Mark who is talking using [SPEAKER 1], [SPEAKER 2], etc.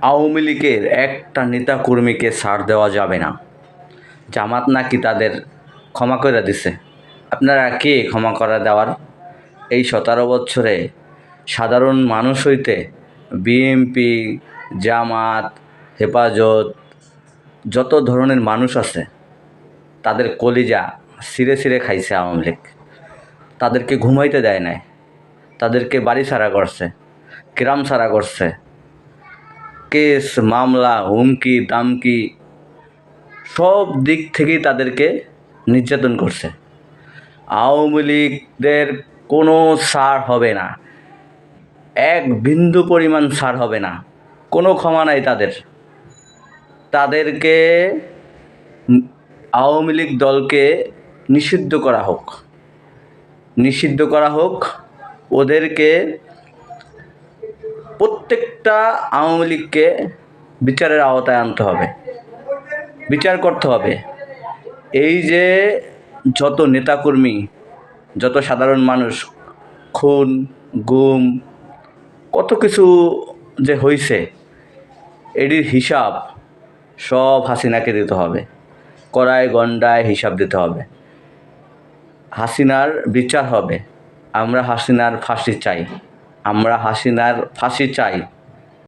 [SPEAKER 1] আওয়ামী লীগের একটা নেতাকর্মীকে ছাড় দেওয়া যাবে না। জামাত নাকি তাদের ক্ষমা করে দিছে। আপনারা কে ক্ষমা করে দেওয়ার? এই 17 বছরে সাধারণ মানুষ হইতে বিএনপি, জামাত, হেফাজত, যত ধরনের মানুষ আছে তাদের কলিজা ছিঁড়ে ছিঁড়ে খাইছে আওয়ামী লীগ। তাদেরকে ঘুমাইতে দেয় নাই, তাদেরকে বাড়ি ছাড়া করছে, গ্রাম ছাড়া করছে, কেস মামলা হুমকি দামকি সব দিক থেকেই তাদেরকে নির্যাতন করছে। আওয়ামী লীগদের কোনো ছাড় হবে না, এক বিন্দু পরিমাণ ছাড় হবে না, কোনো ক্ষমা নাই তাদের। তাদেরকে আওয়ামী লীগ দলকে নিষিদ্ধ করা হোক, নিষিদ্ধ করা হোক। ওদেরকে প্রত্যেকটা আওয়ামী লীগকে বিচারের আওতায় আনতে হবে, বিচার করতে হবে। এই যে যত নেতাকর্মী, যত সাধারণ মানুষ খুন গুম কত কিছু যে হয়েছে, এটির হিসাব সব হাসিনাকে দিতে হবে, কড়ায় গণ্ডায় হিসাব দিতে হবে। হাসিনার বিচার হবে। আমরা হাসিনার ফাঁসি চাই, আমরা হাসিনার ফাঁসি চাই।